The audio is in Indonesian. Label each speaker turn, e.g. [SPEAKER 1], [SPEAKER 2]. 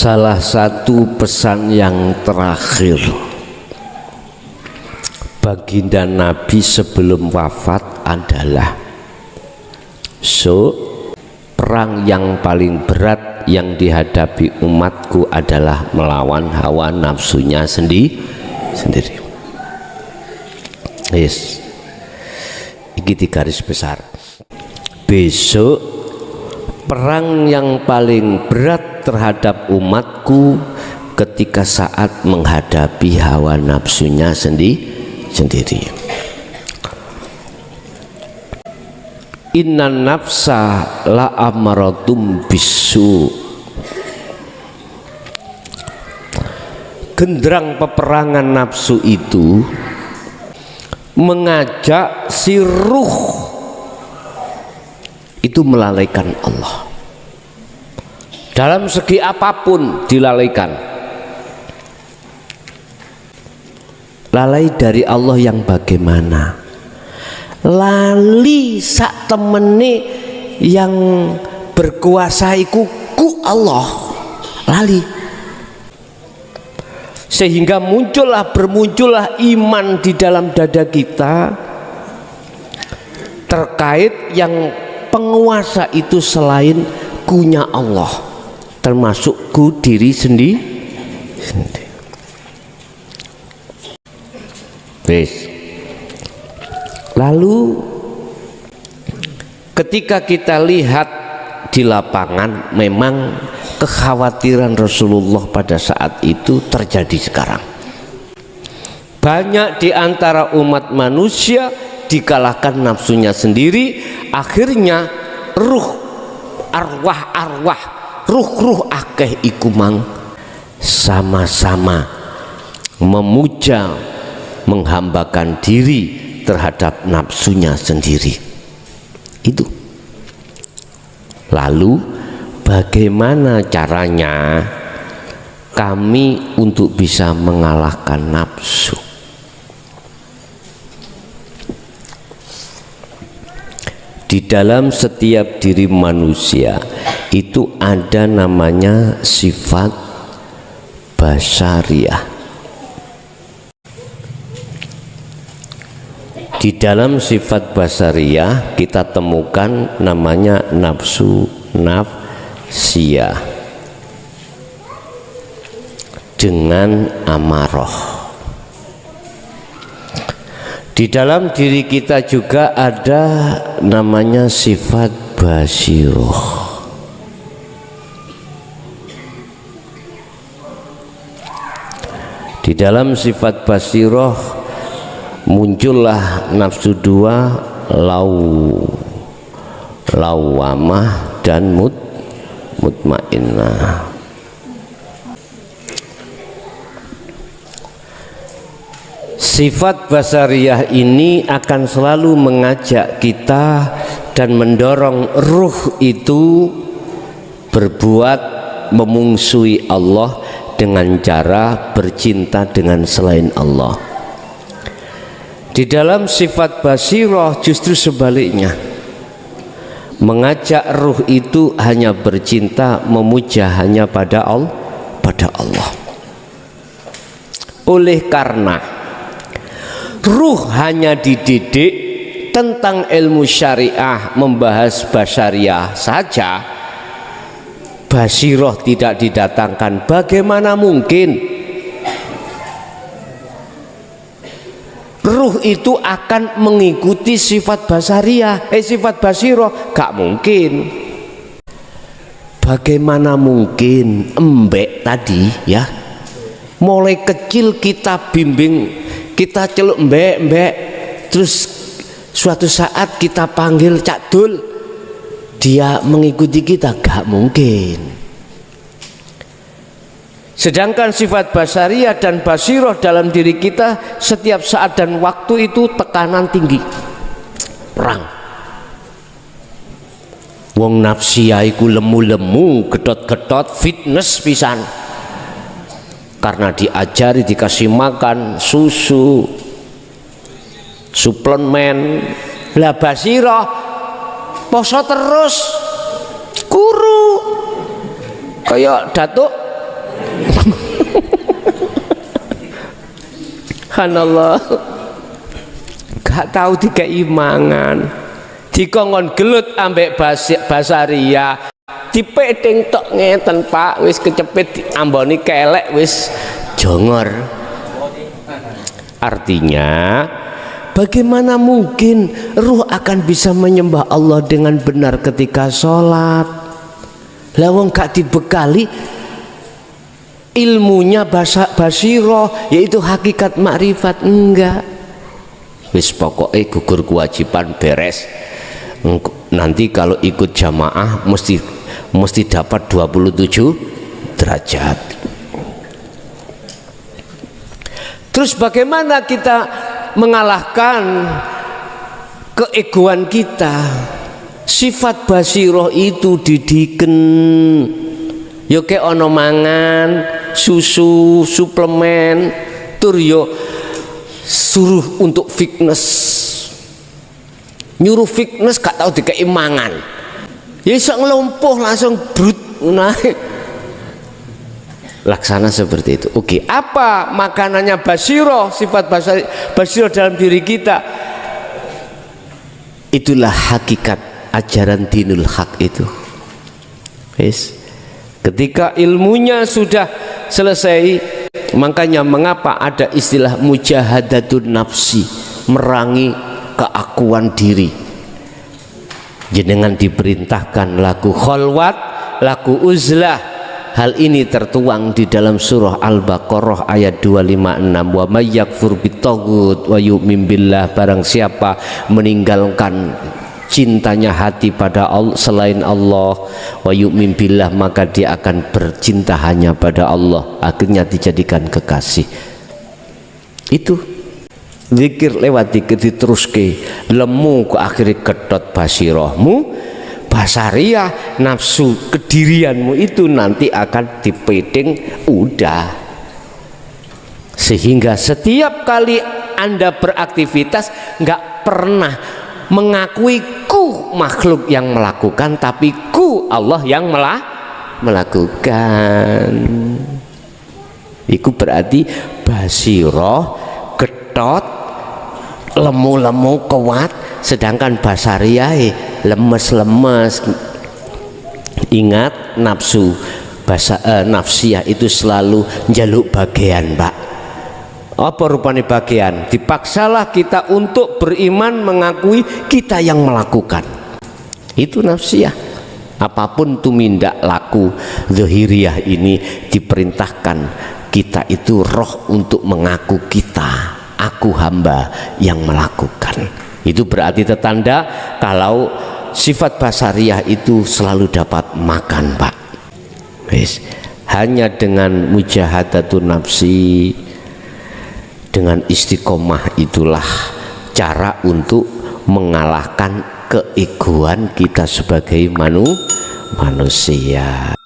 [SPEAKER 1] Salah satu pesan yang terakhir baginda Nabi sebelum wafat adalah perang yang paling berat yang dihadapi umatku adalah melawan hawa nafsunya sendiri. Yes, ini di garis besar. Besok perang yang paling berat terhadap umatku ketika saat menghadapi hawa nafsunya sendiri. Innan nafsa la amaratum bisu. Genderang peperangan nafsu itu mengajak si ruh itu melalaikan Allah. Dalam segi apapun dilalaikan. Lalai dari Allah yang bagaimana? Lali sak temene yang berkuasa iku ku Allah. Lali. Sehingga bermuncullah iman di dalam dada kita terkait yang penguasa itu selain kunya Allah, termasuk ku diri sendiri. Lalu ketika kita lihat di lapangan, memang kekhawatiran Rasulullah pada saat itu terjadi sekarang. Banyak di antara umat manusia dikalahkan nafsunya sendiri, akhirnya arwah ruh akeh iku mang sama-sama memuja, menghambakan diri terhadap nafsunya sendiri. Itu. Lalu bagaimana caranya kami untuk bisa mengalahkan nafsu? Di dalam setiap diri manusia itu ada namanya sifat basariyah. Di dalam sifat basariyah kita temukan namanya nafsu nafsiyah dengan amarah. Di dalam diri kita juga ada namanya sifat basiroh. Di dalam sifat basiroh muncullah nafsu dua, lawamah dan mutmainnah. Sifat basariyah ini akan selalu mengajak kita dan mendorong ruh itu berbuat memungsuhi Allah dengan cara bercinta dengan selain Allah. Di dalam sifat basirah justru sebaliknya, mengajak ruh itu hanya bercinta, memuja hanya pada Allah. Oleh karena ruh hanya dididik tentang ilmu syariah, membahas basyariah saja, basirah tidak didatangkan. Bagaimana mungkin ruh itu akan mengikuti sifat basariyah, sifat basirah? Gak mungkin. Bagaimana mungkin embek tadi ya, mulai kecil kita bimbing, kita celuk mbek, terus suatu saat kita panggil Cak Dul, dia mengikuti kita? Gak mungkin. Sedangkan sifat basariyah dan basiroh dalam diri kita setiap saat dan waktu itu tekanan tinggi, perang. Wong nafsiyah iku lemu-lemu, gedot-gedot, fitness pisan. Karena diajari, dikasih makan susu, suplemen. Lah basirah poso terus, kuru kayak datuk Subhanallah. Gak tahu dikai mangan, dikongkon gelut ambek basaria, dipedeng tok ngeten Pak, wis kecepit amboni kelek wis jongor. Artinya bagaimana mungkin ruh akan bisa menyembah Allah dengan benar ketika sholat? Lawang gak dibekali ilmunya basiroh, yaitu hakikat makrifat, enggak. Wis pokoknya gugur kewajiban beres. Nanti kalau ikut jamaah mesti dapat 27 derajat. Terus bagaimana kita mengalahkan keegoan kita? Sifat basiroh itu didiken. Yo ke ono mangan, susu, suplemen, tur yo suruh untuk fitness. Nyuruh fitness gak tahu dikai mangan. Ya iso ngelompoh langsung brut naik. Laksana seperti itu. Oke, apa makanannya basiroh, sifat basiroh dalam diri kita? Itulah hakikat ajaran dinul haq itu. Yes. Ketika ilmunya sudah selesai, makanya mengapa ada istilah mujahadatun nafsi, merangi keakuan diri. Jenengan diperintahkan laku kholwat, laku uzlah. Hal ini tertuang di dalam surah Al-Baqarah ayat 256. Wa may yakfur bitaghut wa yu'min billah, barang siapa meninggalkan cintanya hati pada Allah selain Allah, wa yu'min billah, maka dia akan bercinta hanya pada Allah, akhirnya dijadikan kekasih. Itu zikir lewat zikir diteruske, lemu ke akhirnya kedot basirohmu, basariah, nafsu kedirianmu itu nanti akan dipeding udah. Sehingga setiap kali Anda beraktivitas nggak pernah mengakui ku makhluk yang melakukan, tapi ku Allah yang melakukan. Itu berarti basiroh, getot, lemu-lemu kuat, sedangkan basariah lemes-lemes. Ingat, nafsu nafsiyah itu selalu jaluk bagian, Pak. Apa rupanya bagian? Dipaksalah kita untuk beriman, mengakui kita yang melakukan. Itu nafsiyah. Apapun tumindak laku zahiriyah ini diperintahkan kita itu roh untuk mengaku kita, aku hamba yang melakukan. Itu berarti tertanda kalau sifat basariyah itu selalu dapat makan, Pak. Yes. Hanya dengan mujahadatun nafsi, dengan istiqomah, itulah cara untuk mengalahkan keegoan kita sebagai manusia.